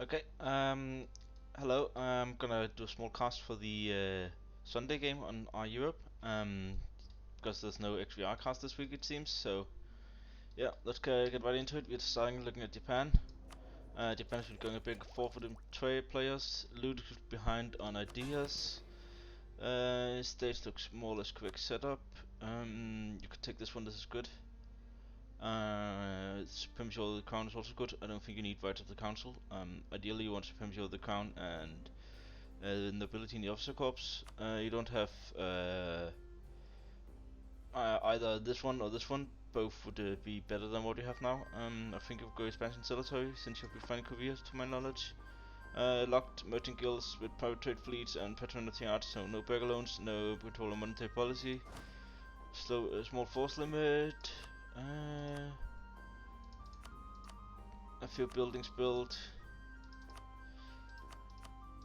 Okay, hello. I'm gonna do a small cast for the Sunday game on our Europe, because there's no XVR cast this week it seems. So yeah, let's get right into it. We're starting looking at Japan. Japan's been going a big forward with trade players. Ludwig behind on ideas. Stage looks more or less correct setup. You could take this one. This is good. Supremacy of the crown is also good. I don't think you need rights of the council. Ideally, you want supremacy of the crown and the nobility in the officer corps. You don't have either this one or this one. Both would be better than what you have now. I think you would go expansion territory since you'll be finding careers, to my knowledge. Locked merchant guilds with private trade fleets and patronity arts, so no burger loans, no control of monetary policy. Small force limit. A few buildings built.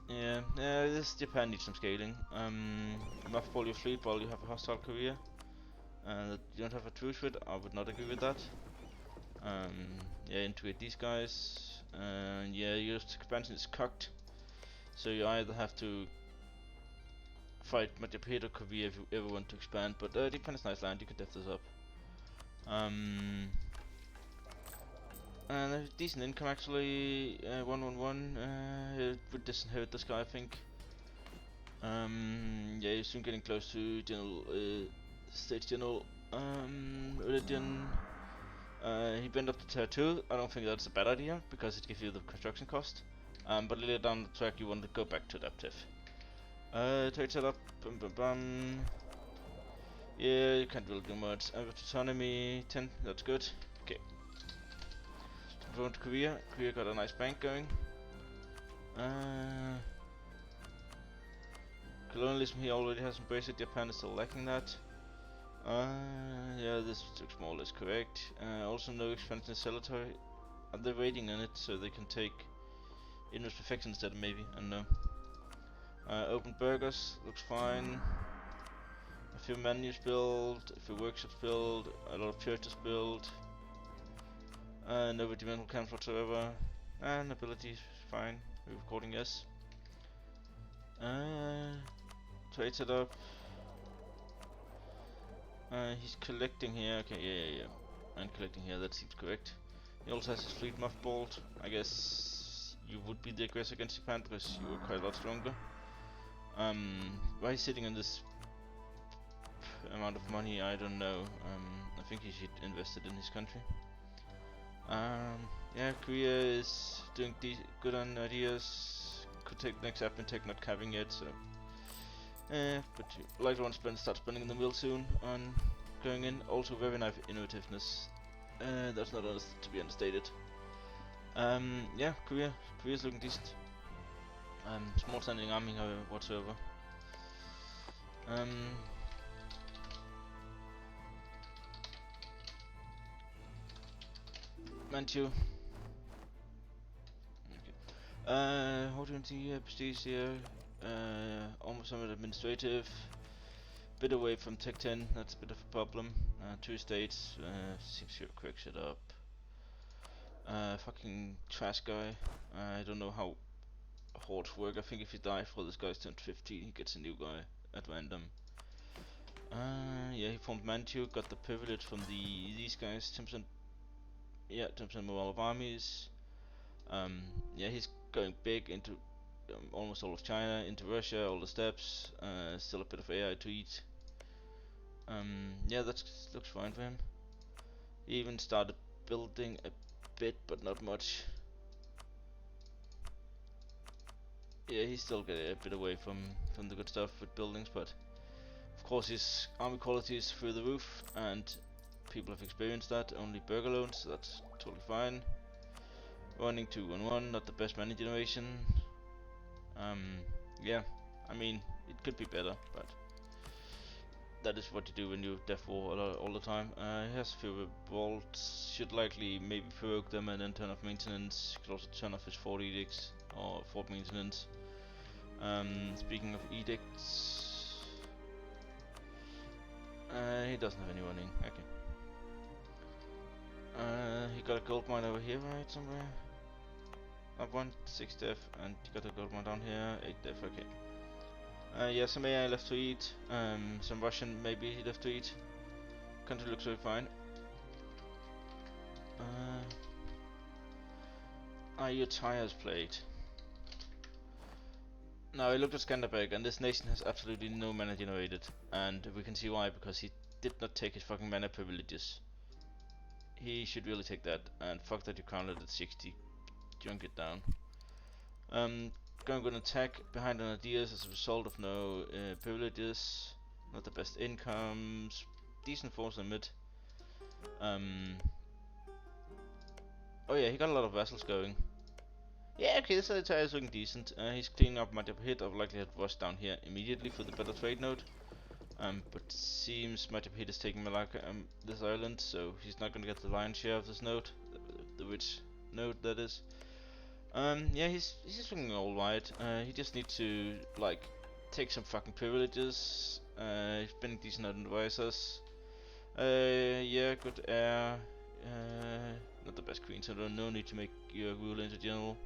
Yeah, this Japan needs some scaling. Mothball your fleet while you have a hostile career. You don't have a truce with. I would not agree with that. Yeah, integrate these guys. Yeah, your expansion is cocked. So you either have to fight Madhya or Korea if you ever want to expand. But Japan is nice land. You could def this up. And a decent income actually. 111. Would disinherit this guy, I think. Yeah, you're soon getting close to General States General Religion. He bent up to tier 2. I don't think that's a bad idea because it gives you the construction cost. But later down the track you want to go back to adaptive. Trade setup. Yeah, you can't really do much. Autonomy 10. That's good. Okay. Going to Korea. Korea got a nice bank going. Colonialism he already has embraced it. Japan is still lacking that. Yeah, this looks more or less correct. Also no expansion territory. Are they waiting on it so they can take inverse perfection instead maybe? I don't know. Open burgers, looks fine. A few menus built, a few workshops built, a lot of churches built. No regimental camps whatsoever. And ability is fine. We're recording, yes. Trade setup. He's collecting here. Okay, yeah. And collecting here. That seems correct. He also has his fleet mothballed. I guess you would be the aggressor against Japan because you were quite a lot stronger. Why he's sitting on this amount of money, I don't know. I think he should invest it in his country. Yeah, Korea is doing good on ideas. Could take the next admin tech, not having it, so. But you likely want to start spending in the mill soon on going in. Also very nice innovativeness. That's not to be understated. Yeah, Korea's looking decent. Small standing army whatsoever. Manchu. Okay. Holding the prestige here. Almost some administrative. Bit away from Tech 10, that's a bit of a problem. 2 states, seems to quick shit up. Fucking trash guy. I don't know how hordes work. I think if you die before this guy's turned 15, he gets a new guy at random. Yeah, he formed Manchu, got the privilege from these guys. 10%, yeah, 10% morale of armies. Yeah, he's going big into almost all of China, into Russia, all the steppes. Still a bit of AI to eat. Yeah, that looks fine for him. He even started building a bit, but not much. Yeah, he's still getting a bit away from the good stuff with buildings, but of course his army quality is through the roof, and people have experienced that. Only burger loans, so that's totally fine. Running 2-1-1, not the best mana generation. Yeah, I mean it could be better, but that is what you do when you def war all the time. He has a few revolts, should likely maybe provoke them and then turn off maintenance. Could also turn off his fort edicts or fort maintenance. Speaking of edicts, he doesn't have any running. Okay. He got a gold mine over here, right, somewhere. Oh, have 1, 6 def, and you got a gold one down here, 8 def, okay. Yeah, some AI left to eat, some Russian maybe left to eat. Country looks very fine. Are your tires played? Now I looked at Skanderbeg, and this nation has absolutely no mana generated, and we can see why, because he did not take his fucking mana privileges. He should really take that, and fuck that you counted at 60. Junk it down. Going to attack behind on ideas as a result of no privileges, not the best incomes, decent force in mid. Oh yeah, he got a lot of vassals going. Yeah, okay, this entire is looking decent. He's cleaning up my hit of likelihood rush down here immediately for the better trade node. But seems my hit is taking Malacca, this island, so he's not gonna get the lion's share of this node, the rich node that is. Yeah, he's just looking alright. He just needs to like take some fucking privileges. He's been decent at advisors. Yeah, good air. Not the best queen, so no need to make your ruler into general.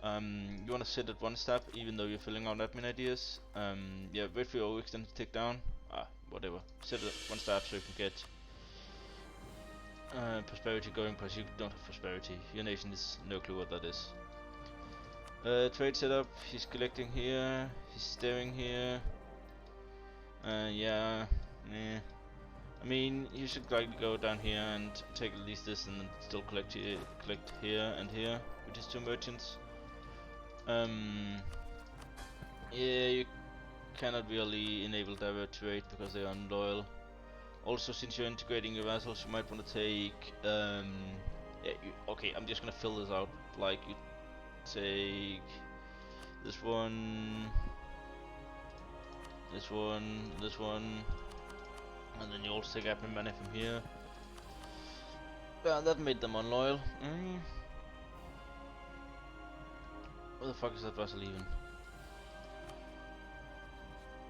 You want to sit at one step, even though you're filling out admin ideas. Yeah, wait for your overextend to tick down. Whatever. Sit at one step so you can get prosperity going, because you don't have prosperity. Your nation has no clue what that is. Trade setup. He's collecting here. He's staring here. Yeah. I mean, you should likely go down here and take at least this, and then still collect here and here with his two merchants. Yeah, you cannot really enable direct trade because they are unloyal. Also, since you're integrating your vassals, you might want to take. Yeah, okay, I'm just gonna fill this out. Like, you take this one, this one, this one, and then you also take admin mana from here. Yeah, that made them unloyal. Where the fuck is that vassal even?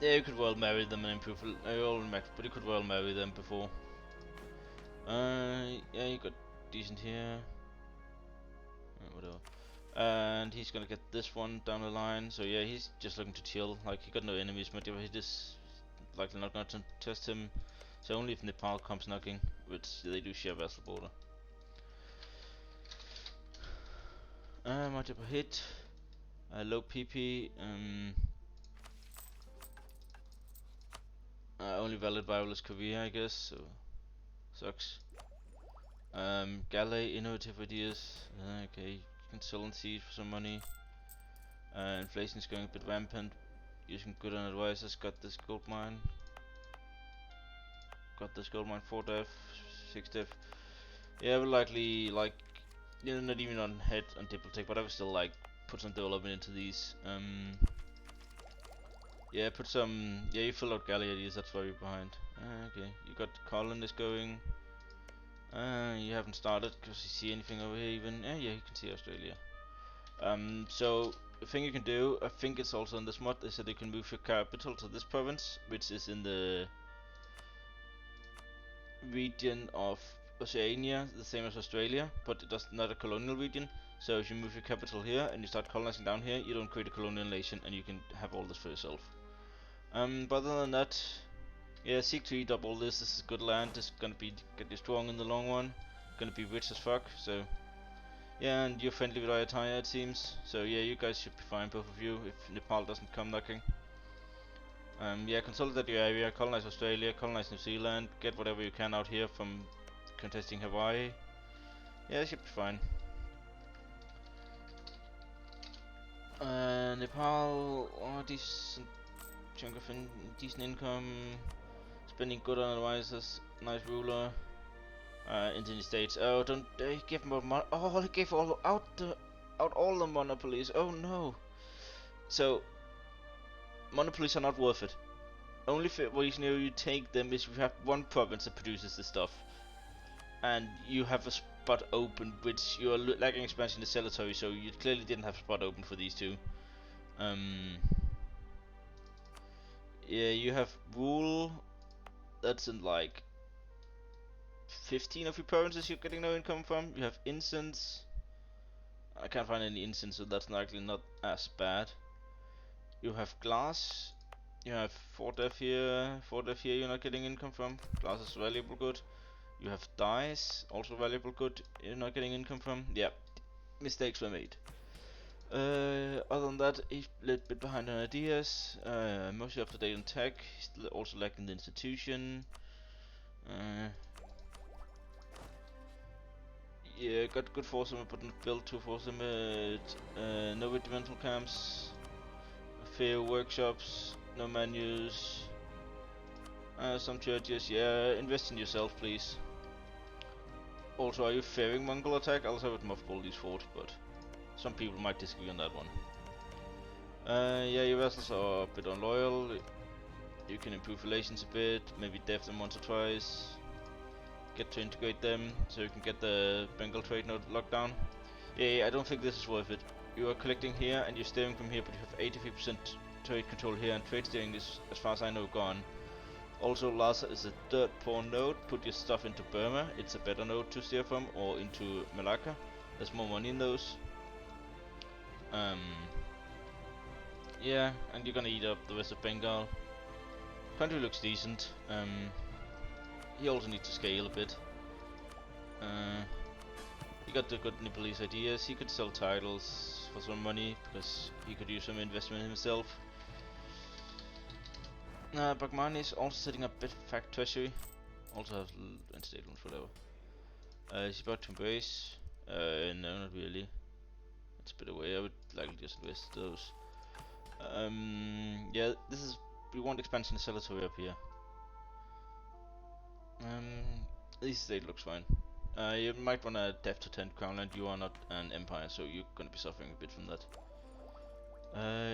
Yeah, you could well marry them and improve all max, but you could well marry them before. Yeah, you got decent here. Whatever. And he's gonna get this one down the line. So yeah, he's just looking to chill. Like, he got no enemies, but he just likely not gonna test him. So only if Nepal comes knocking, which they do share vessel border. Multiple hit. Low PP. Only valid viable is Korea, I guess. So sucks. Galley, innovative ideas. Okay, consultancy for some money. Inflation is going a bit rampant. Using good on advisors. Got this gold mine. 4 def, 6 def. Yeah, I will likely, like, you know, not even on head on Diplomatic, but I would still like put some development into these. Yeah, put some. Yeah, you fill out galley ideas. That's why you're behind. Okay, you got colonists going. You haven't started because you see anything over here even. Yeah, you can see Australia. So the thing you can do, I think it's also in this mod, is that you can move your capital to this province, which is in the region of Oceania, the same as Australia, but it does not a colonial region. So if you move your capital here and you start colonizing down here, you don't create a colonial nation, and you can have all this for yourself. But other than that, yeah, seek to eat up all this. This is good land. This is gonna get you strong in the long run. Gonna be rich as fuck. So yeah, and you're friendly with Ayatollah, it seems. So yeah, you guys should be fine, both of you, if Nepal doesn't come knocking. Yeah, consolidate your area, colonize Australia, colonize New Zealand, get whatever you can out here from contesting Hawaii. Yeah, it should be fine. Nepal, decent chunk of decent income, spending good on advisors, nice ruler. Indian states. Oh, don't they give more money? Oh, they gave out all the monopolies. Oh no. So monopolies are not worth it. Only reason you take them is if you have one province that produces the stuff, and you have a spot open, which you are lacking expansion in the territory, so you clearly didn't have a spot open for these two. Yeah, you have wool. That's in like 15 of your provinces you're getting no income from. You have incense. I can't find any incense, so that's likely not as bad. You have glass. You have 4 death here. 4 death here you're not getting income from. Glass is valuable good. You have dice, also valuable good. You're not getting income from. Yeah, mistakes were made. Other than that, he's a little bit behind on ideas. Mostly up to date on tech. Still also lacking the institution. Yeah, got good force limit, but not built to force limit. No regimental camps. Few workshops. No menus. Some churches. Yeah, invest in yourself, please. Also, are you fearing Mongol attack? I'll have it mothball these forts, but some people might disagree on that one. Yeah, your vessels are a bit unloyal. You can improve relations a bit, maybe dev them once or twice. Get to integrate them so you can get the Bengal trade node locked down. Yeah, I don't think this is worth it. You are collecting here and you're steering from here, but you have 83% trade control here, and trade steering is, as far as I know, gone. Also, Lhasa is a third poor node. Put your stuff into Burma, it's a better node to steer from, or into Malacca. There's more money in those. Yeah, and you're gonna eat up the rest of Bengal. Country looks decent. He also needs to scale a bit. He got the good Nepalese ideas. He could sell titles for some money because he could use some investment himself. Bagmani is also setting up a bit fact treasury. Also has state loans, whatever. Is he about to embrace? No, not really. It's a bit away. I would likely just invest those. Yeah, this is. We want expansion of Cellatory up here. This state looks fine. You might want a death to 10 crown land. You are not an empire, so you're gonna be suffering a bit from that.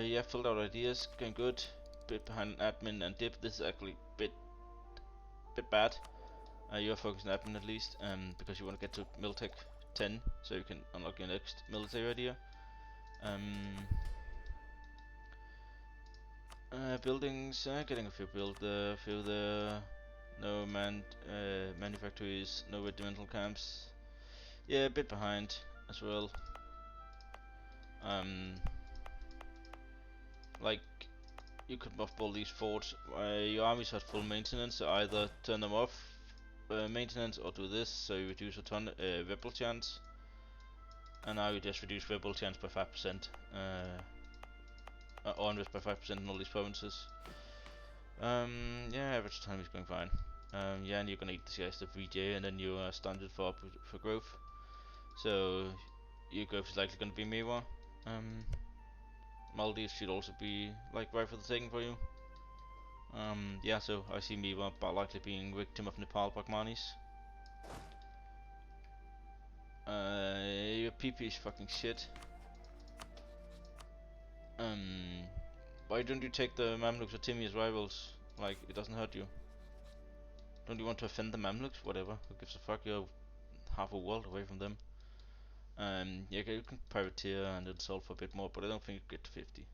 Yeah, filled out ideas, going good. Bit behind admin and dip. This is actually bit bad. You are focused on admin at least, because you want to get to Miltech 10, so you can unlock your next military idea. Buildings, getting a few built, few there. No manufactories, no regimental camps. Yeah, a bit behind as well. Like, you could mothball these forts. Your armies have full maintenance, so either turn them off maintenance or do this, so you reduce a ton rebel chance. And now you just reduce rebel chance by 5%. Or invest by 5% in all these provinces. Yeah, average time is going fine. Yeah, and you're gonna eat this guy stuff VJ, and then you are standard for growth. So your growth is likely gonna be Miwa. Maldives should also be like right for the taking for you. Yeah, so I see Miwa likely being victim of Nepal Bagmanis. Your PP is fucking shit. Why don't you take the Mamluks or Timmy as rivals? Like, it doesn't hurt you. Don't you want to offend the Mamluks? Whatever, who gives a fuck, you're half a world away from them. Yeah, okay, you can privateer and then sell for a bit more, but I don't think you get to 50.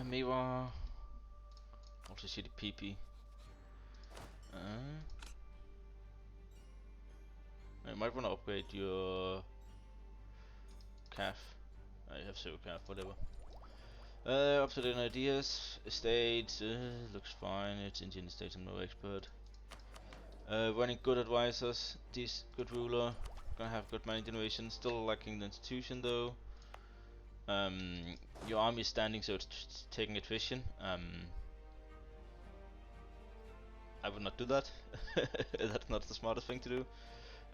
Miwa. Also see the PP. You might want to upgrade your calf. You have 0 calf, whatever. Up to date ideas. Estates, looks fine. It's Indian estates, I'm no expert. Running good advisors, this good ruler. Gonna have good money generation. Still lacking the institution though. Your army is standing, so it's taking attrition. I would not do that. That's not the smartest thing to do.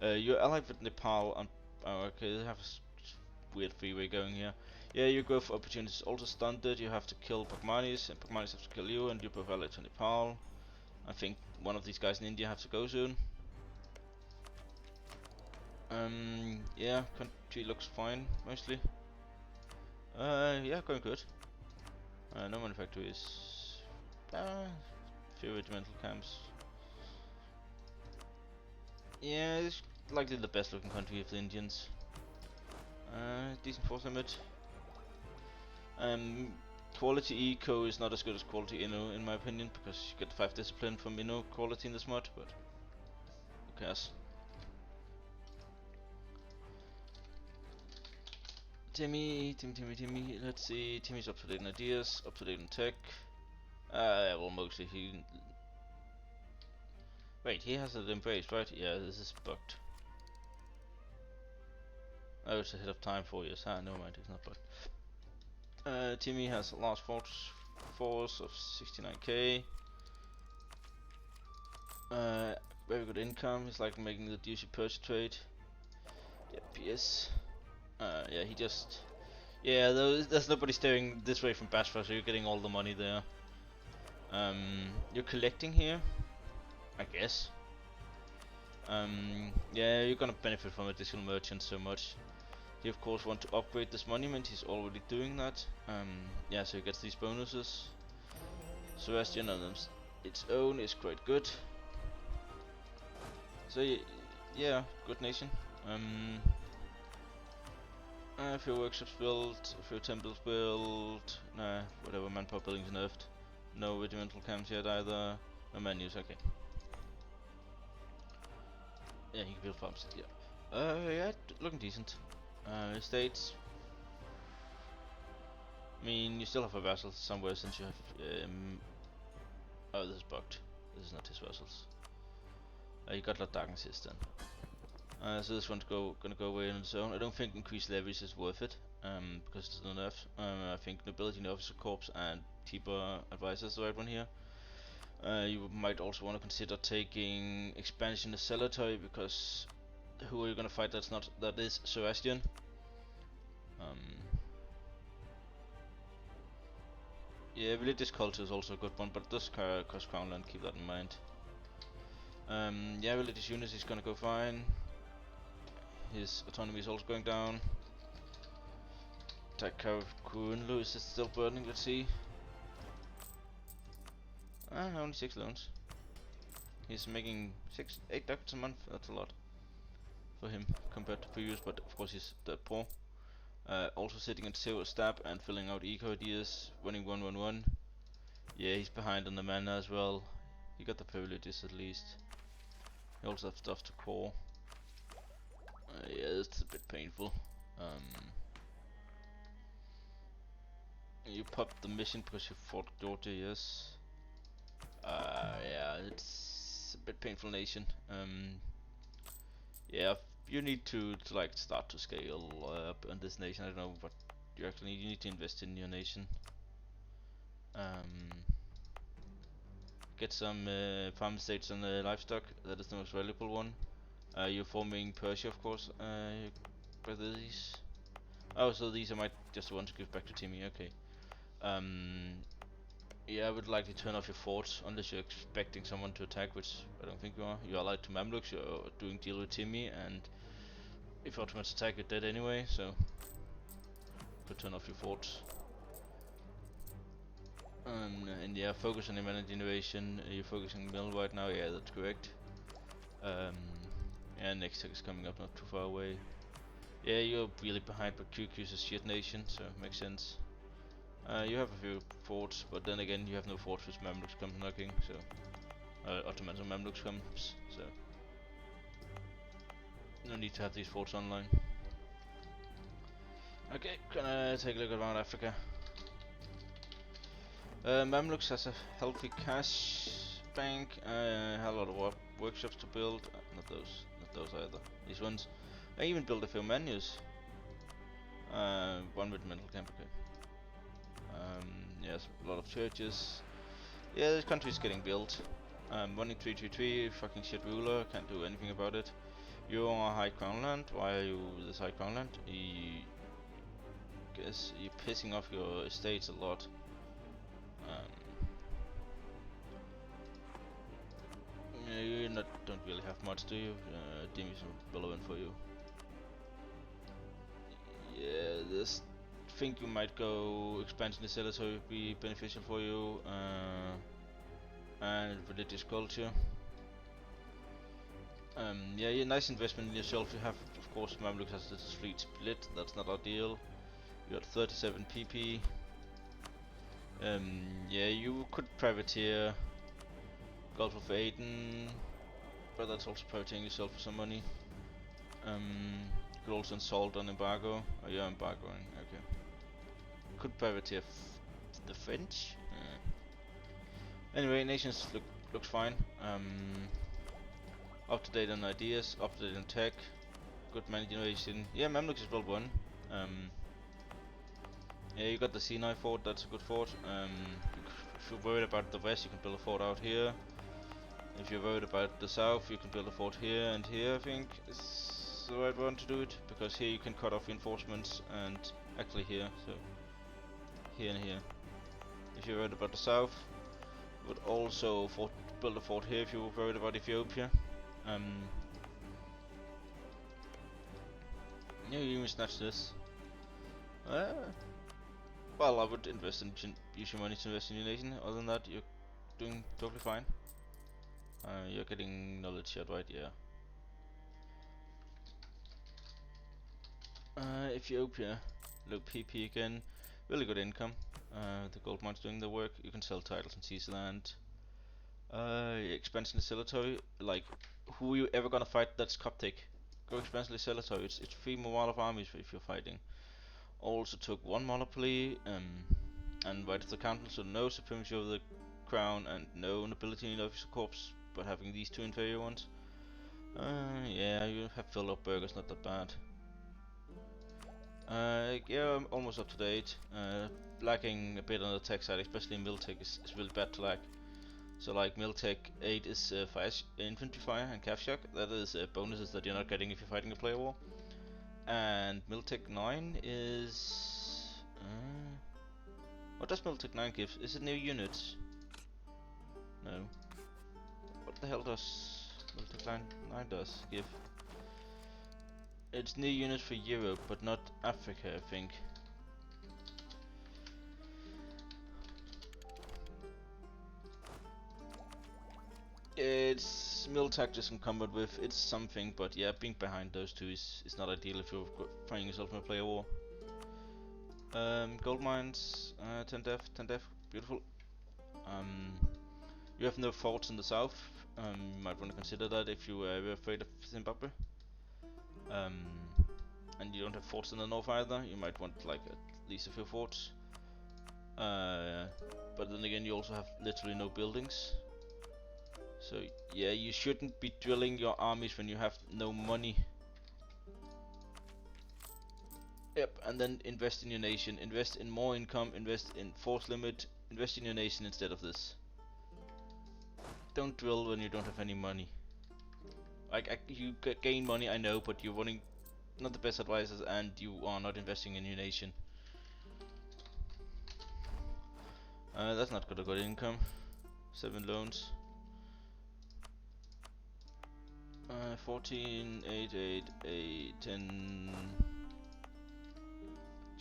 You're allied with Nepal. Okay, they have a weird freeway going here. Yeah, your growth opportunities also stunted. You have to kill Bagmanis, and Bagmanis have to kill you, and you're both allied to Nepal. I think one of these guys in India have to go soon. Yeah, country looks fine, mostly. Yeah, going good. No manufactories. Few regimental camps. Yeah, it's likely the best looking country of the Indians. Decent force limit. Quality eco is not as good as quality inno in my opinion, because you get 5 discipline from inno quality in this mod, but who cares? Timmy. Let's see. Timmy's up to date on ideas, up to date on tech. Yeah, well, mostly he. Wait, he has it embraced, right? Yeah, this is bugged. Oh, it's ahead of time 4 years. Ah, never mind, it's not bugged. Timmy has a large force of 69k. Very good income. He's like making the juicy purchase trade. Yeah, PS. Yeah, he just. Yeah, there's nobody staring this way from Bashford, so you're getting all the money there. You're collecting here, I guess. Yeah, you're gonna benefit from additional merchants so much. You of course want to upgrade this monument. He's already doing that. Yeah, so he gets these bonuses. Sebastian on them its own is quite good. So yeah, good nation. A few workshops built, a few temples built. Nah, whatever, manpower buildings nerfed. No regimental camps yet either. No menus, okay. Yeah, he can build farms, yeah. Yeah, looking decent. Estates. I mean, you still have a vassal somewhere since you have. Oh, this is bugged. This is not his vassals. You got lot darkness then. So this one's gonna go away on its own. I don't think increased levies is worth it. Because it's no nerf. I think nobility and officer corps and Tiber advisor is the right one here. You might also want to consider taking expansion to Celatoi, because who are you gonna fight? That is Sebastian. Yeah, religious culture is also a good one, but it does cost Crownland. Keep that in mind. Yeah, religious unity is gonna go fine. His autonomy is also going down. Takar Kunlu, is it still burning? Let's see. Only 6 loans. He's making 8 ducats a month. That's a lot for him compared to previous, but of course he's that poor. Also sitting at 0 stab and filling out eco ideas, running 111. Yeah, he's behind on the mana as well. He got the privileges at least. He also have stuff to core. Yeah, it's a bit painful. You popped the mission because you fought Georgia, yes. Yeah, it's a bit painful nation. Yeah, you need to like start to scale up on this nation. I don't know what you actually need. You need to invest in your nation. Get some farm estates and livestock. That is the most valuable one. You're forming Persia, of course. By these. Oh, so these are just the ones to give back to Timmy. Okay. Yeah, I would likely turn off your forts unless you're expecting someone to attack, which I don't think you are. You're allied to Mamluks, you're doing deal with Timmy, and if Ottomans attack, you're dead anyway, so you could turn off your forts. And yeah, focus on humanity innovation. You're focusing mill right now, yeah, that's correct. Yeah, next tech is coming up not too far away. Yeah, you're really behind, but QQ's a shit nation, so makes sense. You have a few forts, but then again, you have no forts which Mamluks come knocking, so Ottomans and Mamluks comes, so no need to have these forts online. Okay, gonna take a look around Africa. Mamluks has a healthy cash bank. Had a lot of workshops to build. Not those either. These ones. I even built a few menus. One with mental camp. Okay. Yes, a lot of churches. Yeah, this country is getting built. Running 333, fucking shit ruler. Can't do anything about it. You are high crown land. Why are you this high crown land? Guess you're pissing off your estates a lot. Yeah, you don't really have much, do you? Team is relevant for you. Yeah, this think you might go expansion to Cellar, so it would be beneficial for you. And religious culture. Yeah, nice investment in yourself. You have, of course, Mamluk has this fleet split. That's not ideal. You got 37 PP. Yeah, you could privateer Gulf of Aden, but that's also privateering yourself for some money. You could also insult on embargo. Oh, you're embargoing. Okay. Could privateer the French. Anyway, nations looks fine. Up to date on ideas, up to date on tech, good manipulation. Yeah, Mamluks is well won. Yeah, you got the Sinai fort. That's a good fort. If you're worried about the west, you can build a fort out here. If you're worried about the south, you can build a fort here and here. I think is the right one to do it, because here you can cut off reinforcements, and actually here, so here and here. If you're worried about the south, you would also build a fort here if you were worried about Ethiopia. Yeah, you even snatch this. Well, I would use your money to invest in your nation. Other than that, you're doing totally fine. You're getting knowledge here, right? Yeah. Ethiopia, low PP again, really good income. The gold mine's doing the work. You can sell titles and seize land. Expansion is Silatory. Like, who are you ever gonna fight that's Coptic? Go expansion is Silatory. It's 3 more of armies if you're fighting. Also took 1 monopoly, and right of the council, so no supremacy over the crown and no nobility in the official corps, but having these 2 inferior ones. Yeah, you have filled up burgers, not that bad. Yeah, I'm almost up to date. Lacking a bit on the tech side, especially in Miltech is really bad to lack. So like Miltech 8 is fire infantry fire and calf shock. That is bonuses that you're not getting if you're fighting a player war. And Miltech 9 is what does Miltech 9 give? Is it new units? No. What the hell does Miltech 9 does give? It's new units for Europe, but not Africa, I think. It's Miltech just encumbered with. It's something, but yeah, being behind those two is not ideal if you're finding yourself in a player war. Gold mines, 10 def, beautiful. You have no forts in the south. You might want to consider that if you were afraid of Zimbabwe. And you don't have forts in the north either. You might want like at least a few forts. But then again, you also have literally no buildings. So yeah, you shouldn't be drilling your armies when you have no money. Yep, and then invest in your nation, invest in more income, invest in force limit, invest in your nation instead of this. Don't drill when you don't have any money. Like, you gain money, I know, but you're running not the best advisors and you are not investing in your nation. That's not good income. 7 loans. 14, 8, 8, 8, 10,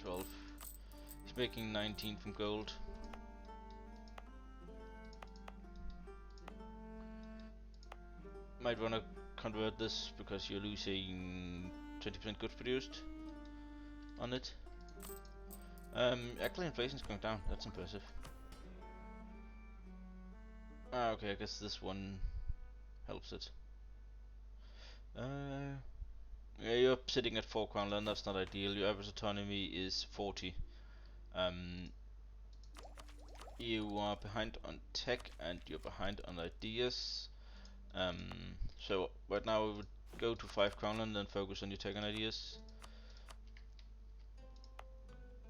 12. He's making 19 from gold. Might wanna convert this because you're losing 20% goods produced on it. Actually inflation's going down, that's impressive. Okay, I guess this one helps it. Yeah, you're sitting at 4 crown land, that's not ideal. Your average autonomy is 40. You are behind on tech and you're behind on ideas. So right now we would go to 5 crown land and focus on your tech and ideas.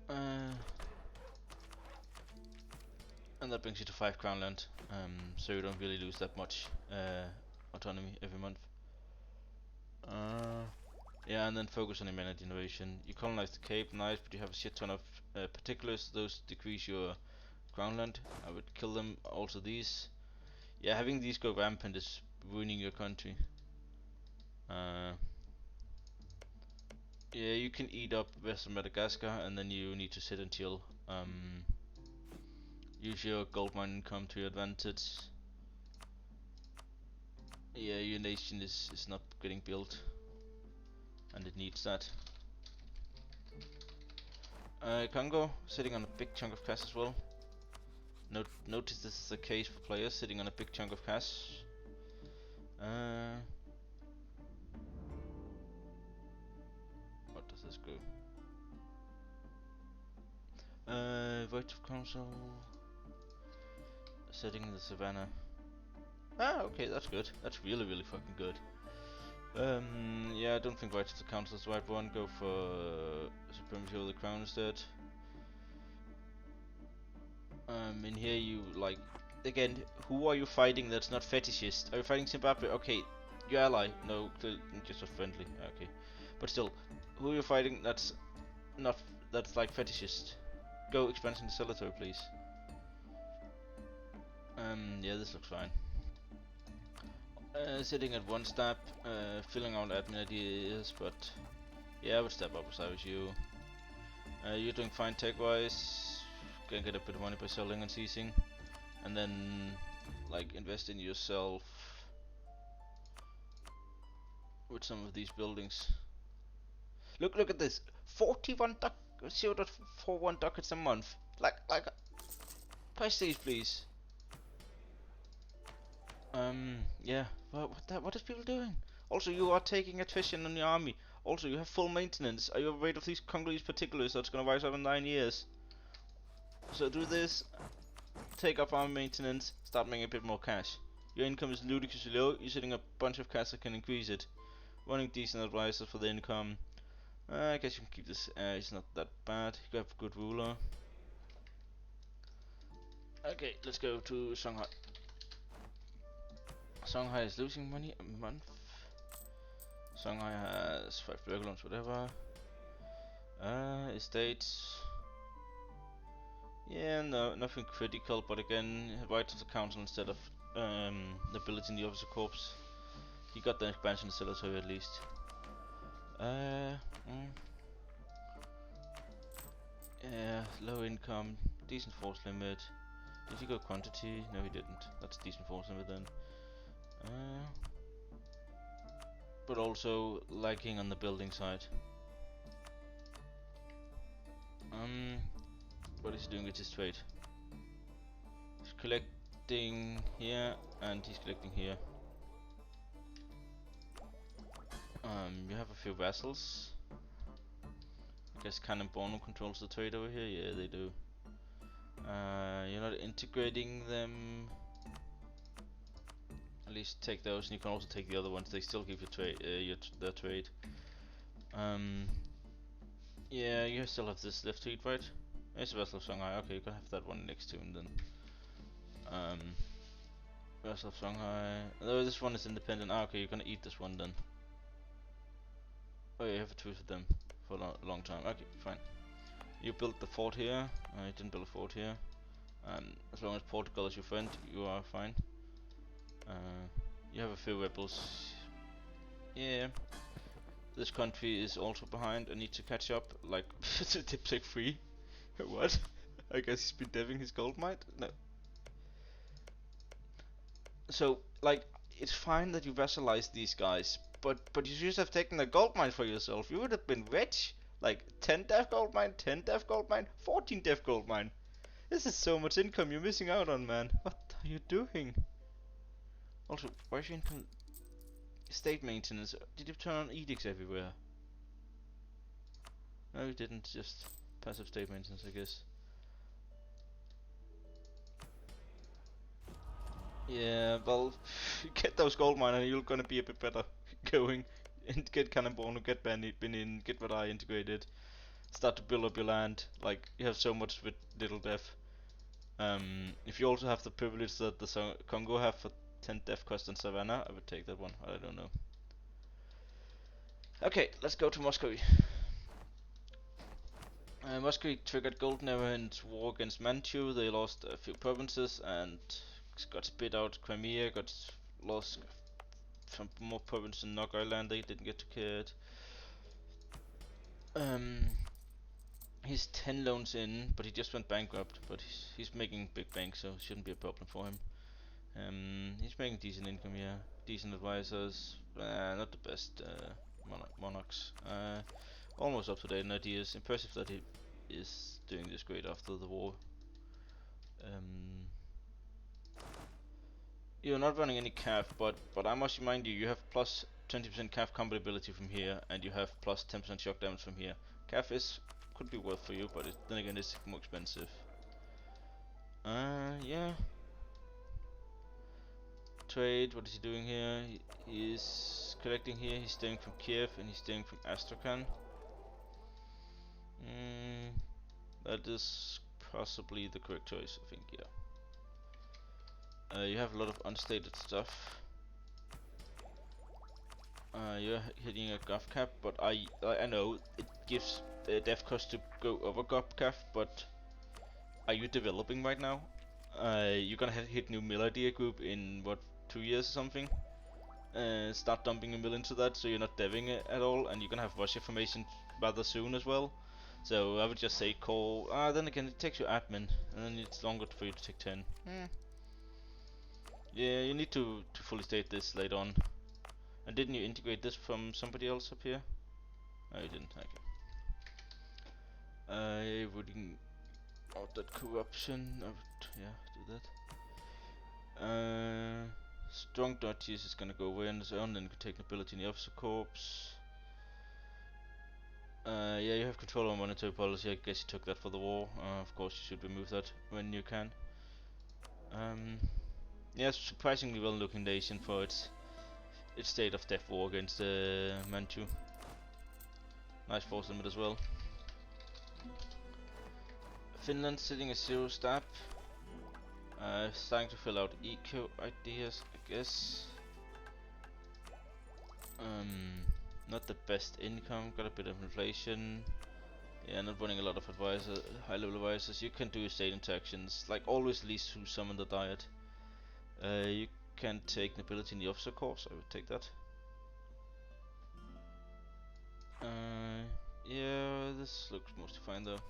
And that brings you to 5 crown land, so you don't really lose that much autonomy every month. Yeah, and then focus on your mana generation. You colonize the Cape, nice, but you have a shit ton of particulars. Those decrease your crown land. I would kill them. Also these. Yeah, having these go rampant is ruining your country. Yeah, you can eat up Western Madagascar, and then you need to sit until use your gold mine income to your advantage. Yeah, your nation is not getting built, and it needs that. Congo sitting on a big chunk of cash as well. Notice this is the case for players sitting on a big chunk of cash. go. Voice of Council. Setting in the savannah. Ah, okay, that's good. That's really, really fucking good. Yeah, I don't think Voice of the Council is the right one. Go for Supremacy over the Crown instead. In here you, like, again, who are you fighting that's not fetishist? Are you fighting Zimbabwe? Okay, your ally. No, just a friendly. Okay, but still, who are you fighting that's not, that's like fetishist? Go expansion to Celator, please. Yeah, this looks fine. Sitting at one step, filling out admin ideas, but yeah, I would step up if I was you. You're doing fine tech-wise. Gonna get a bit of money by selling and seizing, and then like invest in yourself with some of these buildings. Look at this. 0.41 ducats a month. Like prestige, please. Yeah. What is people doing? Also, you are taking attrition on your army. Also, you have full maintenance. Are you afraid of these Congolese particulars that's gonna rise up in 9 years? So do this. Take up army maintenance. Start making a bit more cash. Your income is ludicrously low. You're sitting a bunch of cash that can increase it. Running decent advisors for the income. I guess you can keep this. It's not that bad. You have a good ruler. Okay, let's go to Shanghai. Shanghai is losing money a month. Shanghai has 5 burger loans, whatever. Estates. Yeah, no, nothing critical, but again, right to the council instead of ability in the officer corps. He got the expansion accelerator at least. Yeah, low income, decent force limit. Did he go quantity? No, he didn't. That's decent force limit then. But also lacking on the building side. What is he doing with his trade? He's collecting here and he's collecting here. You have a few vassals. I guess Cannon Bono controls the trade over here. Yeah, they do. You're not integrating them. At least take those, and you can also take the other ones. They still give you trade, their trade. Yeah, you still have this left to eat, right? It's Vessel of Shanghai. Okay, you can have that one next to him then. Vessel of Shanghai. Though this one is independent. Ah, okay, you're gonna eat this one then. Oh, yeah, you have a truce with them for a long time. Okay, fine. You built the fort here. You didn't build a fort here. As long as Portugal is your friend, you are fine. You have a few rebels. Yeah. This country is also behind. I need to catch up. Like, Dipsec 3. What? I guess he's been deving his gold mine? No. So, like, it's fine that you vassalize these guys, but you should have taken the gold mine for yourself. You would have been rich. Like, 10 dev gold mine, 10 dev gold mine, 14 dev gold mine. This is so much income you're missing out on, man. What are you doing? Also, why is your income... State maintenance. Did you turn on edicts everywhere? No, you didn't. Just passive state maintenance, I guess. Yeah, well, get those gold mine and you're gonna be a bit better going. And get Cannonball, get Benin, get what I integrated. Start to build up your land. Like, you have so much with little def. If you also have the privilege that the Congo have for 10 def cost in Savannah, I would take that one. I don't know. Okay, let's go to Moscow. Moscow triggered Golden Era in war against Manchu. They lost a few provinces and got spit out. Crimea got lost from more provinces in Nog Island. They didn't get to it. He's 10 loans in, but he just went bankrupt. But he's making big banks, so it shouldn't be a problem for him. He's making decent income here. Decent advisors. Not the best monarchs. Almost up to date in ideas. Impressive that he is doing this great after the war. You're not running any calf, but I must remind you, you have plus 20% calf combat ability from here, and you have plus 10% shock damage from here. Calf could be worth for you, but then again it's more expensive. Yeah. Trade, what is he doing here? He is collecting here, he's staying from Kiev and he's staying from Astrakhan. That is possibly the correct choice, I think, yeah. You have a lot of unstated stuff. You're hitting a gov cap, but I know it gives death cost to go over gov cap, but are you developing right now? You're gonna hit new mill idea group in what, 2 years or something? Start dumping a mill into that, so you're not deving it at all, and you're gonna have rush information rather soon as well. So I would just say call. Then again, it takes your admin, and then it's longer for you to take 10. Yeah, you need to fully state this later on. And didn't you integrate this from somebody else up here? No, you didn't. Okay. Rooting out that corruption. I would, yeah, do that. Strong duchies is gonna go away on its own, then you can take nobility in the officer corps. Yeah, you have control on monetary policy. I guess you took that for the war. Of course, you should remove that when you can. Yeah, surprisingly well-looking nation for its state of death war against Manchu. Nice force limit as well. Finland sitting a 0 stab. Starting to fill out eco ideas, I guess. Not the best income, got a bit of inflation. Yeah, not running a lot of high-level advisors. You can do state interactions, like always least to summon the diet. You can take nobility in the officer course, I would take that. Yeah, this looks mostly fine though.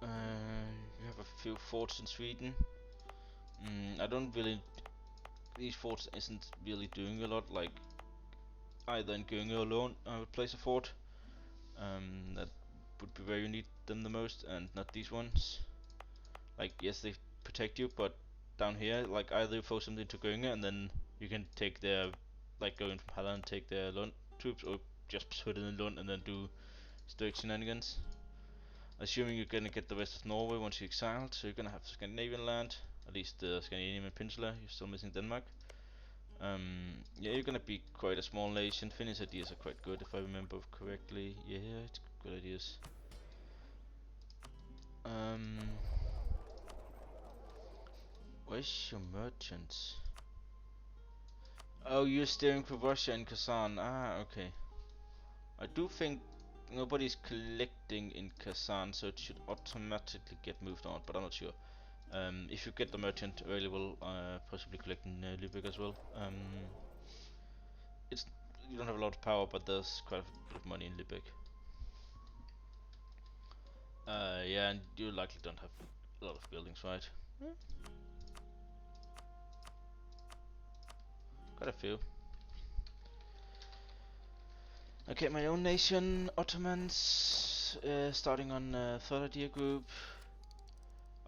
You have a few forts in Sweden. I don't really. These forts isn't really doing a lot. Like either in Göinge alone, I would place a fort. That would be where you need them the most, and not these ones. Like yes, they protect you, but down here, like either you throw something to Göinge and then you can take their, like going from Halland, take their Lund troops, or just put it in Lund and then do Stoic shenanigans. Assuming you're gonna get the rest of Norway once you're exiled, so you're gonna have Scandinavian land, at least the Scandinavian peninsula. You're still missing Denmark. Yeah, you're gonna be quite a small nation. Finnish ideas are quite good, if I remember correctly. Yeah, it's good ideas. Where's your merchants? Oh, you're steering for Russia and Kazan. Okay. I do think nobody's collecting in Kazan, so it should automatically get moved on, but I'm not sure. If you get the merchant available, possibly collect in Lübeck as well. It's You don't have a lot of power, but there's quite a bit of money in Lübeck. Yeah, and you likely don't have a lot of buildings, right? Quite a few. Okay, my own nation, Ottomans, starting on third idea group.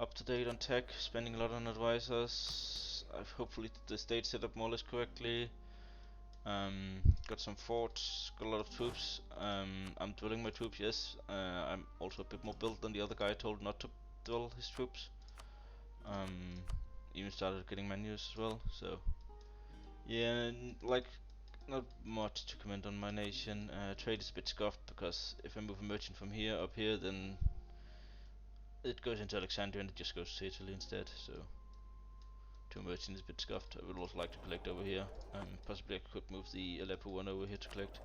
Up to date on tech, spending a lot on advisors. I've hopefully the state set up more or less correctly. Got some forts, got a lot of troops. I'm drilling my troops, yes. I'm also a bit more built than the other guy told not to drill his troops. Even started getting menus as well, so yeah, like not much to comment on my nation. Trade is a bit scuffed because if I move a merchant from here up here, then it goes into Alexandria and it just goes to Italy instead. So two merchants is a bit scuffed. I would also like to collect over here. Possibly I could move the Aleppo one over here to collect.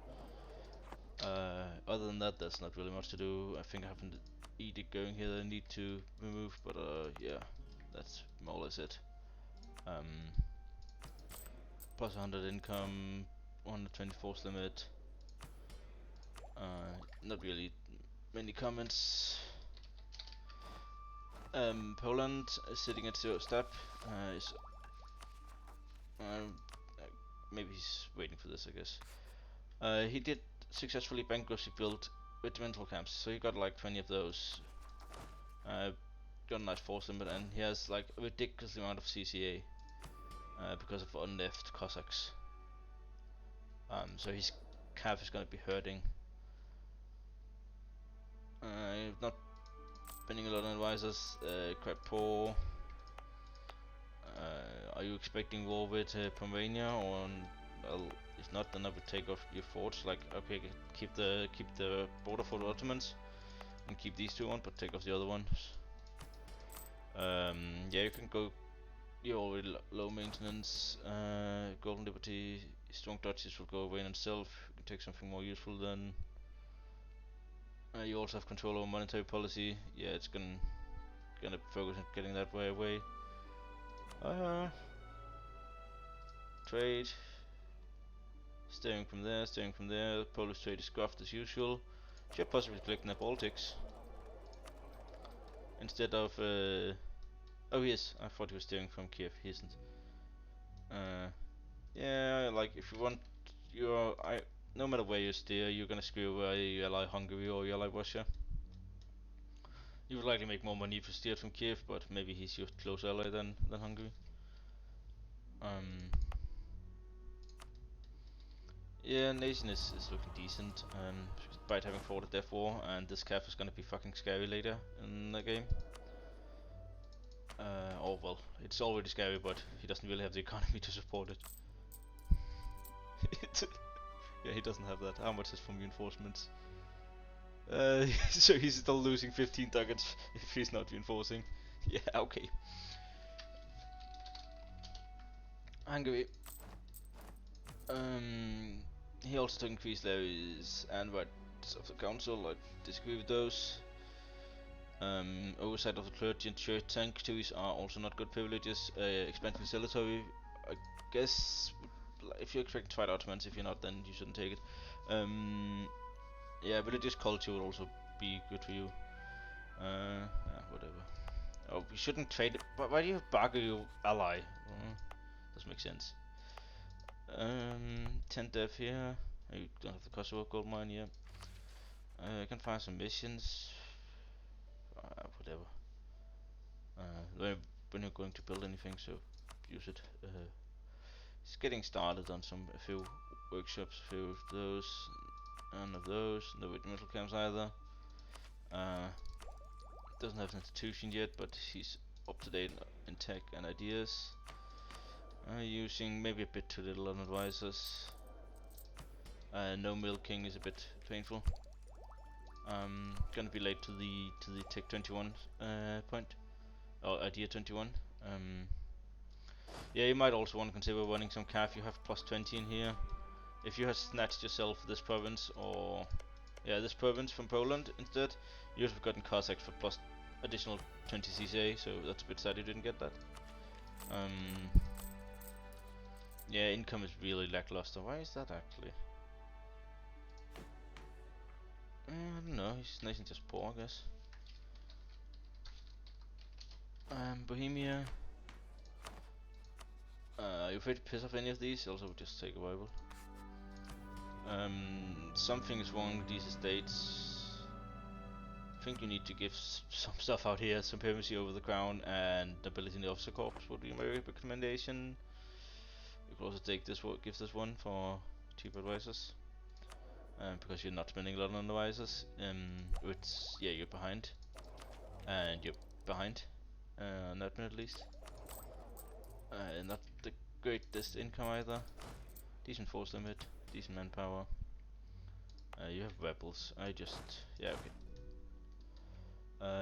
Other than that, there's not really much to do. I think I have an edict going here that I need to remove, but yeah, that's more or less it. Plus 100 income, 120 force limit. Not really many comments. Poland is sitting at 0 step. Is maybe he's waiting for this, I guess. He did successfully bankruptcy build regimental camps, so he got like 20 of those. Got a nice force limit, and he has like a ridiculous amount of CCA because of unleft Cossacks. So his calf is gonna be hurting. Not spending a lot on advisors. Quite poor. Are you expecting war with Bohemia, or well, if not, then I would take off your forts. Like, okay, keep the border for the Ottomans, and keep these two on, but take off the other ones. Yeah, you can go. You're already low maintenance. Golden Liberty, strong Duchies will go away in itself. You can take something more useful then. You also have control over monetary policy. Yeah, it's gonna focus on getting that way away. Trade. Steering from there. Polish trade is scuffed as usual. Should possibly collect in the Baltics. Instead of oh yes, I thought he was steering from Kiev. He isn't. Yeah, like if you want, no matter where you steer, you're gonna screw over you ally Hungary or you ally Russia. You would likely make more money if you steered from Kiev, but maybe he's your close ally than Hungary. Yeah, nation is looking decent. Despite having fought a death war, and this calf is gonna be fucking scary later in the game. Oh well, it's already scary, but he doesn't really have the economy to support it. Yeah, he doesn't have that. How much is from reinforcements? So he's still losing 15 targets if he's not reinforcing. Yeah, okay. Hungary. He also took increased levies and rights of the council. I disagree with those. Oversight of the clergy and church sanctuaries are also not good privileges. Expansion cemetery, I guess, if you're expecting to fight Ottomans, if you're not, then you shouldn't take it. Yeah, religious culture would also be good for you. Yeah, whatever. Oh, we shouldn't trade it. But why do you bargain your ally? Doesn't make sense. 10 death here. You don't have the Kosovo gold mine yet. I can find some missions. Whatever. When you're going to build anything, so use it. It's getting started on a few workshops, a few of those, none of those, no regimental camps either. Doesn't have an institution yet, but he's up to date in tech and ideas. Using maybe a bit too little on advisors. No milking is a bit painful. Gonna be late to the Tech 21 point, or idea 21. Yeah, you might also want to consider running some calf. You have plus 20 in here. If you have snatched yourself this province, or yeah, this province from Poland instead, you would have gotten Cossacks for plus additional 20 CCA. So that's a bit sad you didn't get that. Yeah, income is really lackluster. Why is that actually? I don't know. His nation's just poor, I guess. Bohemia. Are you afraid to piss off any of these? Also, just take a rival. Something is wrong with these estates. I think you need to give some stuff out here, supremacy over the crown and nobility in the officer corps would be my recommendation. You could also take this one, give this one for cheap advisors. Because you're not spending a lot on advisors. It's, yeah, you're behind. And you're behind. On admin at least. Not the greatest income either. Decent force limit, decent manpower. You have rebels. Yeah, okay.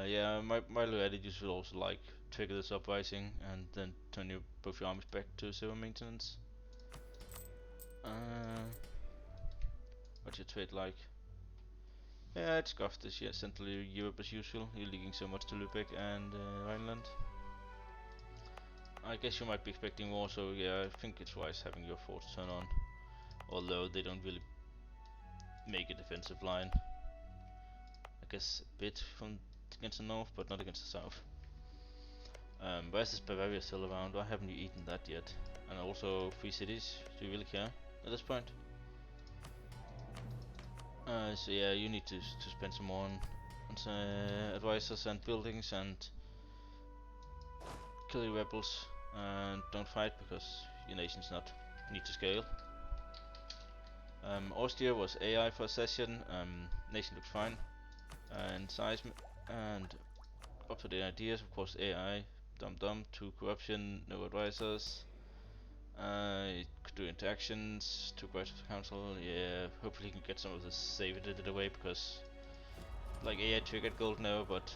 Yeah, my strategies will also like trigger this uprising and then turn both your armies back to zero maintenance. What's your trade like? Yeah, it's scuffed this year. Central Europe as usual. You're leaking so much to Lübeck and Rhineland. I guess you might be expecting more, so yeah, I think it's wise having your forts turn on. Although they don't really make a defensive line. I guess a bit from against the north, but not against the south. Where's this Bavaria still around? Why haven't you eaten that yet? And also 3 cities. Do you really care at this point? So yeah, you need to spend some more on advisors and buildings and kill your rebels and don't fight because your nation's not need to scale. Austria was AI for a session. Nation looks fine. And size and up to the ideas, of course, AI. Dumb. 2 corruption, no advisors. Could do interactions, 2 bright of the council. Yeah, hopefully he can get some of this saved it away because, like, AI triggered golden arrow, but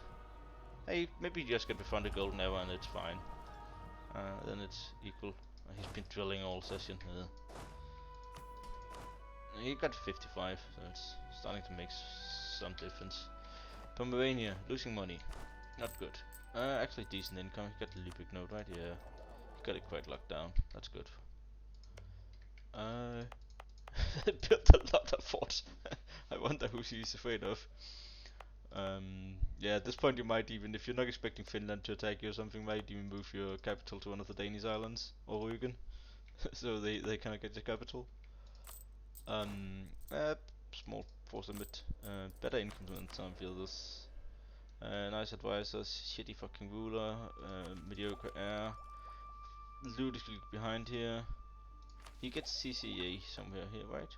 hey, maybe you just get befriended golden arrow and it's fine. Then it's equal. He's been drilling all session. He got 55, so it's starting to make some difference. Bohemia, losing money. Not good. Actually decent income. He got the Lübeck node, right? Yeah. He got it quite locked down. That's good. Built a lot of forts. I wonder who she's afraid of. Yeah, at this point you might even, if you're not expecting Finland to attack you or something, might even move your capital to one of the Danish islands, or Rügen, so they kind of get the capital. Small force limit, better income than some fielders. Nice advisors, shitty fucking ruler, mediocre air. Ludicrously behind here. He gets CCA somewhere here, right?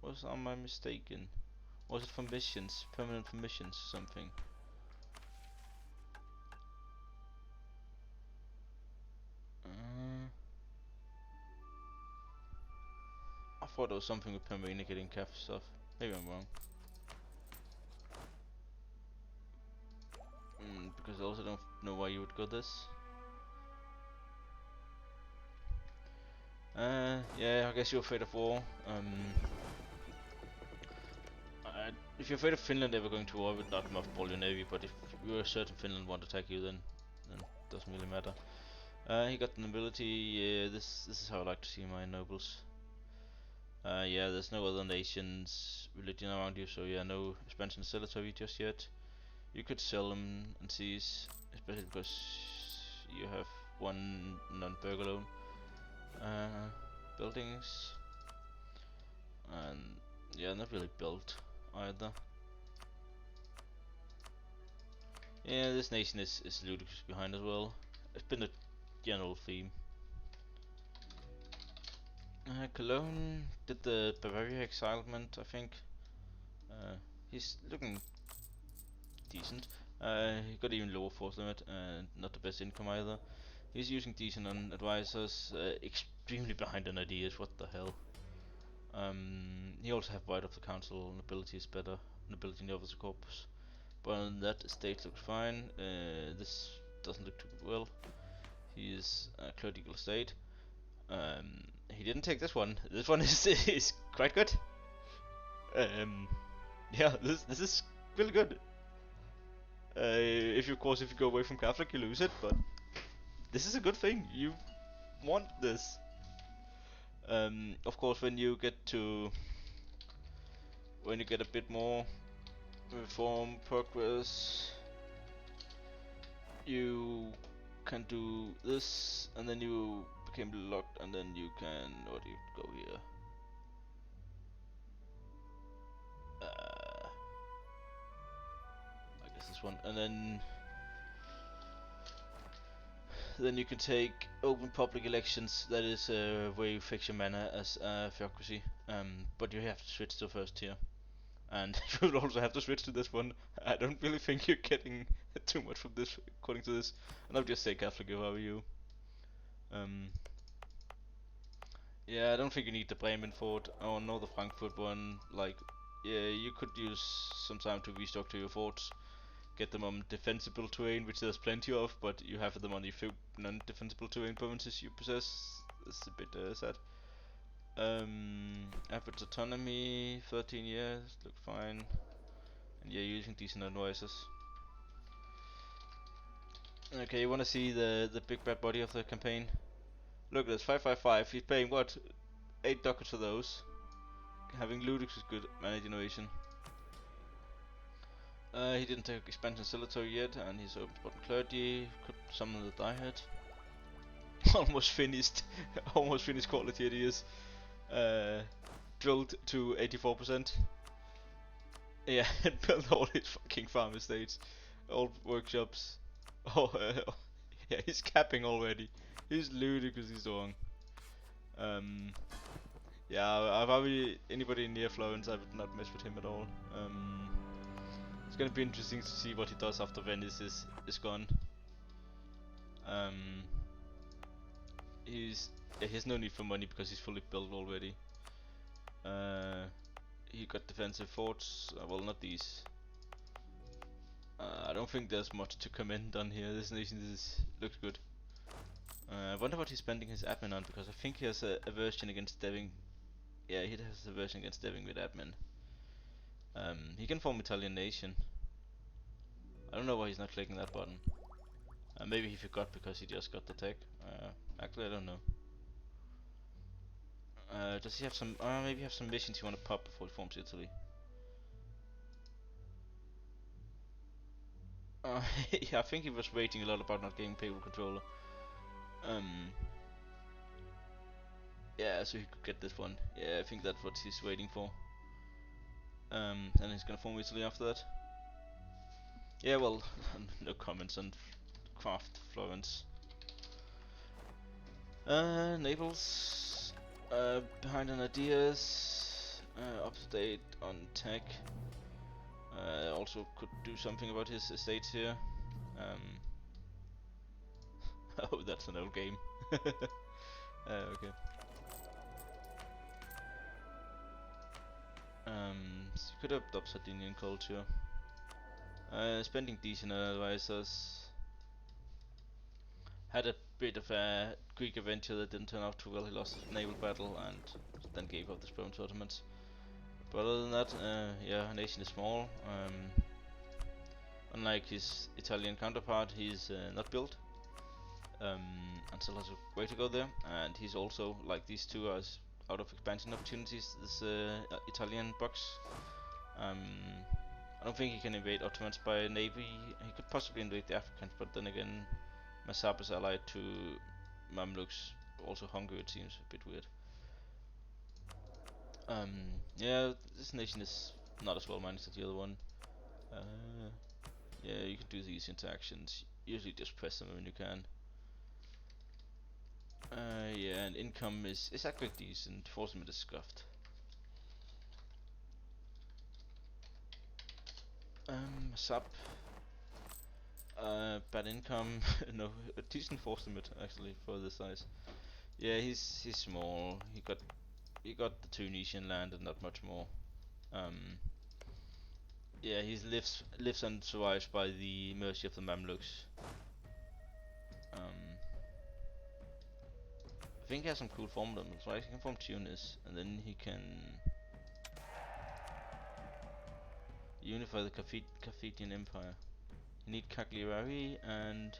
Was am I mistaken? Was it from missions? Permanent from missions or something? I thought there was something with Pomerania getting CAF stuff. Maybe I'm wrong. Because I also don't know why you would go this. Yeah, I guess you're afraid of war. If you're afraid of Finland ever going to war, I would not mothball your navy, but if you're certain Finland won't attack you, then it doesn't really matter. He got the nobility. Yeah, this is how I like to see my nobles. Yeah, there's no other nations religion around you, so yeah, no expansion territory just yet. You could sell them and seize, especially because you have one non-burger loan. Buildings, and yeah, not really built either. Yeah, this nation is ludicrous behind as well. It's been a general theme. Cologne did the Bavaria exilement, I think. He's looking decent. He got even lower force limit and not the best income either. He's using decent on advisors, extremely behind on ideas, what the hell. He also have right of the council, nobility is better, nobility in the officer corpus. But on that estate looks fine, this doesn't look too well. He is a clerical estate. He didn't take this one. This one is quite good. Yeah, this is really good. If you go away from Catholic, you lose it, but this is a good thing. You want this. Of course, when you get a bit more reform progress, you can do this, and then you became locked, and then you can, what do you go here? I guess this one, and then you can take open public elections. That is where you fix your mana as a theocracy. But you have to switch to first tier, and you will also have to switch to this one. I don't really think you're getting too much from this, according to this. And I'll just say Catholic if I were you. Yeah, I don't think you need the Bremen fort or nor the Frankfurt one. Like, yeah, you could use some time to restock to your forts, get them on defensible terrain, which there's plenty of, but you have them on the few non-defensible terrain provinces you possess. It's a bit sad. Average autonomy, 13 years, look fine. And yeah, using decent advisors. Okay, you wanna see the big bad body of the campaign? Look at this, 555, he's paying what? 8 ducats for those. Having Ludix is good, manage innovation. He didn't take expansion Celator yet, and he's open spot clergy. Could summon the Diehard. Almost finished. Almost finished quality it is. Drilled to 84%. Yeah, and built all his fucking farm estates. All workshops. Oh, yeah, he's capping already. He's ludicrously strong. Yeah, if I were anybody near Florence, I would not mess with him at all. It's gonna be interesting to see what he does after Venice is gone. Um, he has no need for money because he's fully built already. He got defensive forts. Well, not these. I don't think there's much to comment on here. This nation looks good. I wonder what he's spending his admin on, because I think he has a aversion against deving. Yeah, he has a aversion against deving with admin. He can form Italian nation. I don't know why he's not clicking that button. Maybe he forgot because he just got the tech. Actually, I don't know. Does he have some? Maybe he have some missions he want to pop before he forms Italy. Yeah, I think he was waiting a lot about not getting payroll controller. Yeah, so he could get this one. Yeah, I think that's what he's waiting for. And he's gonna form Italy after that. Yeah, well, no comments on craft Florence. Naples, behind on ideas, up to date on tech. Also could do something about his estates here. Oh, that's an old game. Okay. So you could adopt Sardinian culture. Spending decent advisors. Had a bit of a Greek adventure that didn't turn out too well. He lost his naval battle and then gave up the throne to Ottomans. But other than that, yeah, nation is small. Unlike his Italian counterpart, he's not built. And still has a way to go there. And he's also, like these two, are out of expansion opportunities. This Italian box. I don't think he can invade Ottomans by navy. He could possibly invade the Africans, but then again, Mazab is allied to Mamluks. Also Hungary, it seems a bit weird. Yeah, this nation is not as well managed as the other one. Yeah, you can do these interactions. Usually just press them when you can. Yeah, and income is actually decent. Forcement is scuffed. Sub. Bad income. No, a decent forcement actually for this size. Yeah, he's small. He got the Tunisian land and not much more. Yeah, he lives and survives by the mercy of the Mamluks. I think he has some cool form levels, right? He can form Tunis, and then he can unify the Carthaginian Empire. You need Cagliari and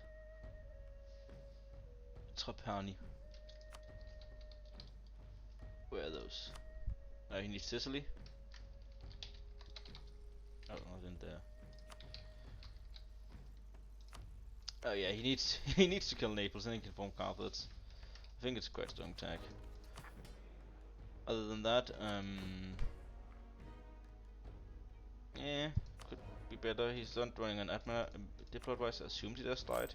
Trapani. Where are those? He needs Sicily. Oh, not in there. Oh yeah, he needs he needs to kill Naples, and he can form Carthage. I think it's quite a strong tag. Other than that, yeah, could be better. He's not running an admiral diplomat wise. I assumed he just died.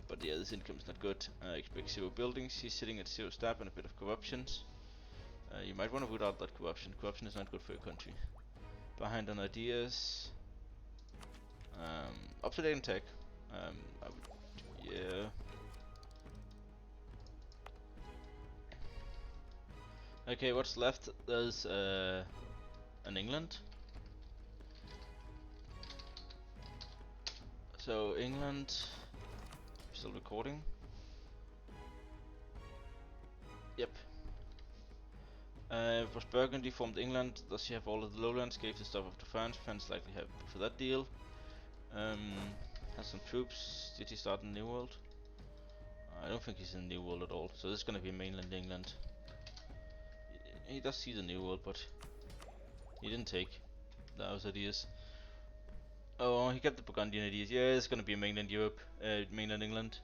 But yeah, this income is not good. Expect 0 buildings. He's sitting at 0 stab and a bit of corruptions. You might want to root out that corruption. Corruption is not good for your country. Behind on ideas. Up to date in tech. Yeah. Okay, what's left? There's an England. So England, still recording. Yep. Was Burgundy formed England? Does she have all of the lowlands? Gave the stuff up to France. France likely have for that deal. Has some troops. Did he start in New World? I don't think he's in New World at all. So this is gonna be mainland England. He does see the New World, but he didn't take those ideas. Oh, he kept the Burgundian ideas. Yeah, it's gonna be mainland Europe, mainland England.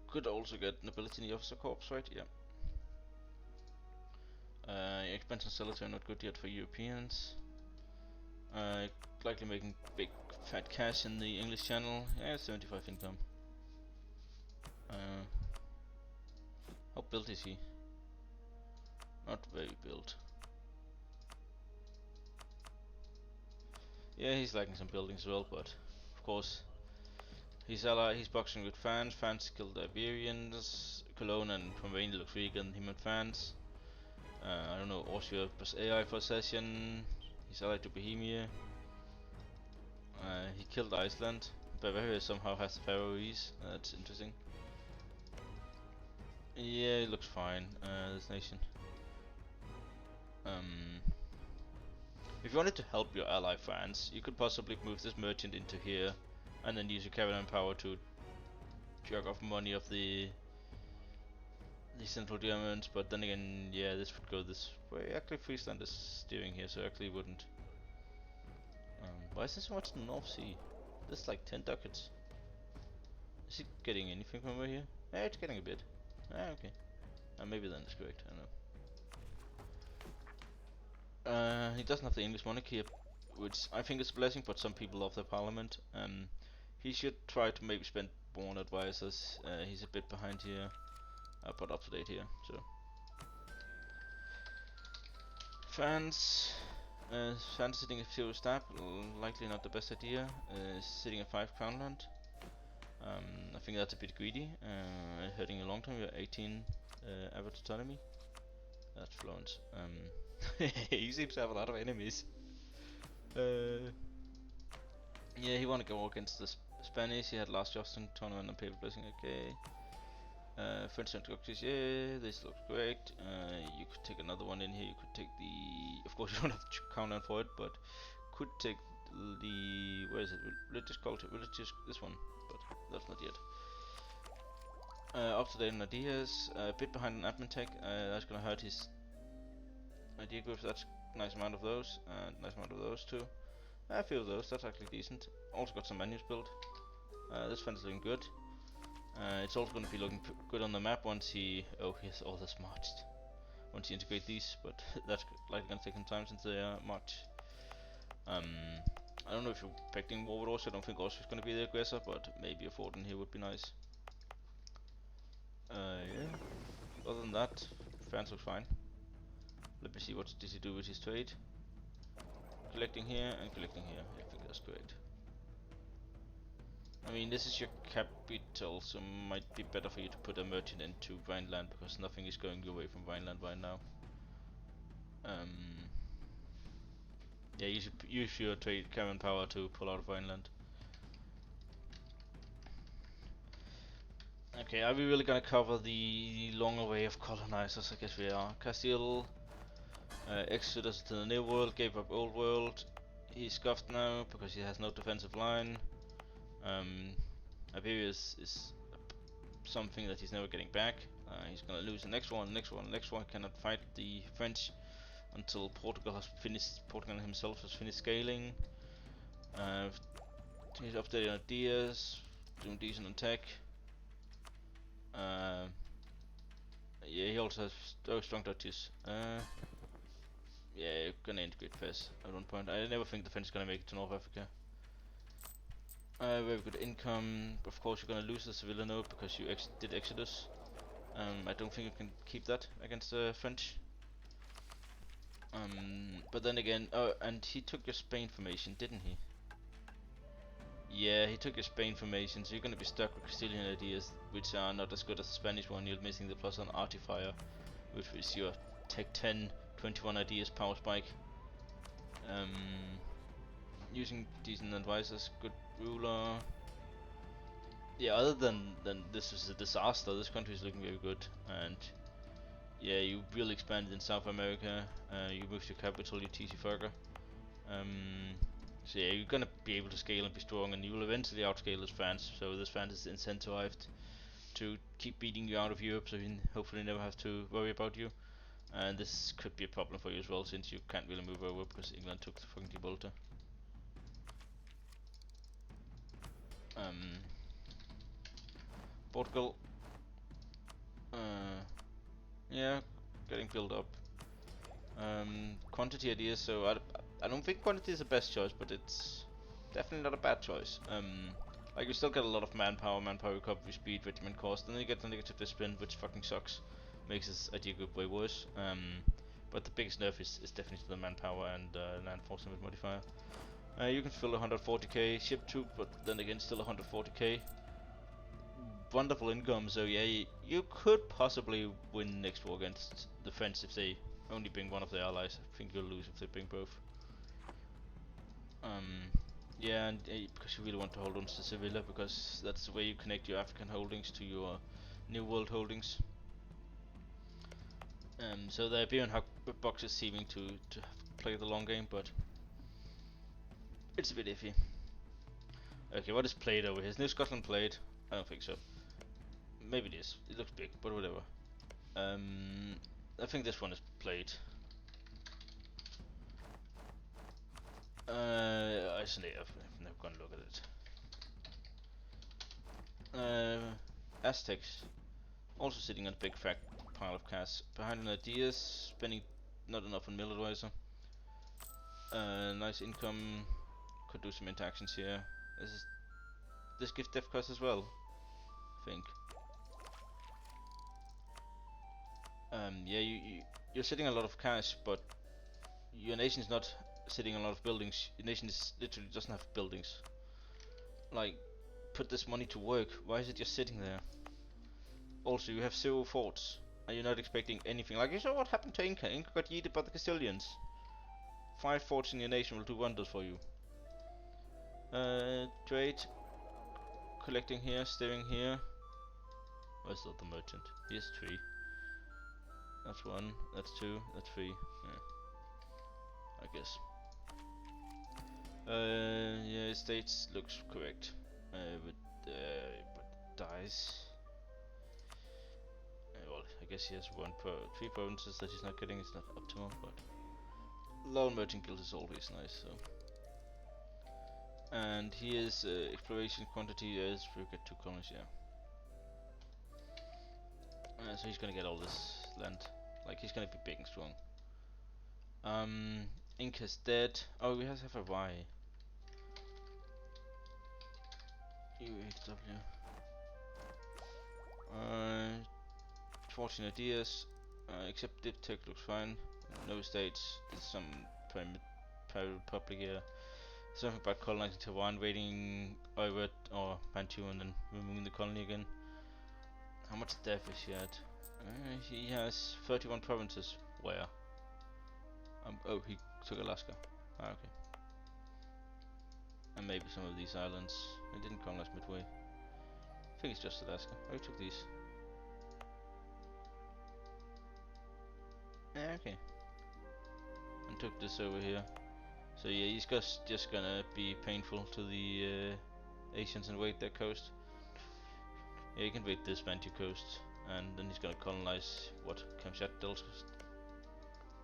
Could also get nobility in the officer corps, right? Yeah. Expansion sellers are not good yet for Europeans. Likely making big fat cash in the English channel. Yeah, 75 income. How built is he? Not very built. Yeah, he's lacking some buildings as well, but of course he's boxing with France. France killed the Iberians. Cologne and Pomerania looks weaker than him and France. I don't know, Austria plus AI possession. He's allied to Bohemia. He killed Iceland. Bavaria somehow has the Faroese. That's interesting. Yeah, it looks fine, this nation. If you wanted to help your ally France, you could possibly move this merchant into here and then use your caravan power to jerk off money of the Central Germans, but then again, yeah, this would go this way. Actually, Friesland is steering here, so actually wouldn't. Why is there so much in the North Sea? This is like 10 ducats. Is it getting anything from over here? Yeah, it's getting a bit. Ah, okay. Maybe then it's correct, I don't know. He doesn't have the English monarchy, which I think is a blessing, but some people love their parliament. He should try to maybe spend more on advisors. He's a bit behind here, but up to date here. So France, France sitting at 0 stab, likely not the best idea. Sitting at 5 crown land. I think that's a bit greedy. Heading a long time, we're 18 average autonomy. That's Florence. He seems to have a lot of enemies. Yeah, he won a war against the Spanish. He had last Justin tournament on paper blessing. Okay. French instructors. Yeah, this looks great. You could take another one in here. You could take the. Of course, you don't have to count on for it, but could take the. Where is it? Religious culture. Religious. This one, but that's not yet. Up to date on ideas. A bit behind on admin tech. That's gonna hurt his idea groups. That's a nice amount of those. Nice amount of those too. A few of those. That's actually decent. Also got some menus built. This fence is looking good. It's also going to be looking good on the map once he. Oh, he has all this marched. Once you integrate these, but that's likely going to take some time since they are march. I don't know if you're expecting war with Austria. I don't think Austria is going to be the aggressor, but maybe a fort in here would be nice. Yeah. Other than that, France looks fine. Let me see what does he do with his trade. Collecting here and collecting here. I think that's great. I mean, this is your capital, so it might be better for you to put a merchant into Vineland because nothing is going your way from Vineland right now. Yeah, you should use your trade caravan power to pull out of Vineland. Okay, are we really gonna cover the longer way of colonizers? I guess we are. Castile, Exodus to the New World, gave up Old World. He's scuffed now because he has no defensive line. Iberia is something that he's never getting back. He's gonna lose the next one, next one. Cannot fight the French until Portugal has finished. Portugal himself has finished scaling. He's updating ideas, doing decent on tech. Yeah, he also has strong touches. Yeah, you're gonna integrate Fez at one point. I never think the French is gonna make it to North Africa. Very good income. Of course, you're gonna lose the civilian node because you did Exodus. I don't think you can keep that against the French. But then again, oh, and he took your Spain formation, didn't he? Yeah, he took your Spain formation, so you're gonna be stuck with Castilian ideas, which are not as good as the Spanish one. You're missing the plus on Artifier, which is your Tech 10, 21 ideas power spike. Using decent advisors, good ruler. Yeah, other than this is a disaster, this country is looking very good, and yeah, you really expanded in South America. You moved your capital, your TC Furger. So yeah, you're gonna be able to scale and be strong, and you will eventually outscale this France. So this France is incentivized to keep beating you out of Europe, so he hopefully never have to worry about you. And this could be a problem for you as well, since you can't really move over because England took the fucking Gibraltar. Portugal. Yeah, getting built up. Quantity ideas, so I don't think quantity is the best choice, but it's definitely not a bad choice. Like you still get a lot of manpower recovery speed, regiment cost, and then you get the negative discipline, which fucking sucks. makes his idea group way worse. But the biggest nerf is definitely the manpower and land force limit modifier. You can fill 140k ship troop, but then again still 140k. Wonderful income, so yeah, you could possibly win next war against the French if they only bring one of their allies. I think you'll lose if they bring both. Yeah, and because you really want to hold on to Sevilla, because that's the way you connect your African holdings to your New World holdings. So the Iberian box is seeming to play the long game, but it's a bit iffy. Okay, what is played over here? Is New Scotland played? I don't think so. Maybe it is. It looks big, but whatever. I think this one is played. Isn't I've never gone look at it. Aztecs, also sitting on a big fat pile of cash. Behind on ideas, spending not enough on militarizer. Nice income. Could do some interactions here. This gives def cost as well, I think. Yeah, you're sitting a lot of cash, but your nation's not sitting on a lot of buildings. Your nation is literally doesn't have buildings. Like, put this money to work. Why is it just sitting there? Also, you have 0 forts. Are you not expecting anything? Like, you saw what happened to Inca. Inca got yeeted by the Castilians. 5 forts in your nation will do wonders for you. Trade. Collecting here, steering here. Where's the other merchant? Here's 3. That's 1, that's 2, that's 3. Yeah. I guess. Yeah, states looks correct. But dies. Well, I guess he has 3 provinces that he's not getting. It's not optimal, but Lol Merchant Guild is always nice. So, and here's exploration quantity as we get 2 colonies. Yeah. So he's gonna get all this land. Like he's gonna be big and strong. Inca's dead. Oh, we have a Y. UHW. 14 ideas. Except Dip Tech looks fine. No states. There's some private republic here. Something about colonizing Taiwan, raiding Oirat or Manchu, and then removing the colony again. How much death is he at? He has 31 provinces. Where? Oh, he took Alaska. Ah, okay. And maybe some of these islands. He didn't colonize Midway. I think it's just Alaska. Oh, he took these. Okay. And took this over here. So yeah, he's just gonna be painful to the Asians and raid their coast. Yeah, you can raid this Manchu coast, and then he's gonna colonize what Kamchatka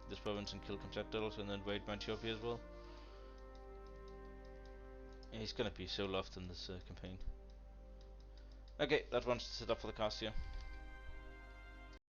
this province and kill Kamchatka, and then raid Manchuria as well. Yeah, he's gonna be so loved in this campaign. Okay, that one's set up for the cast here.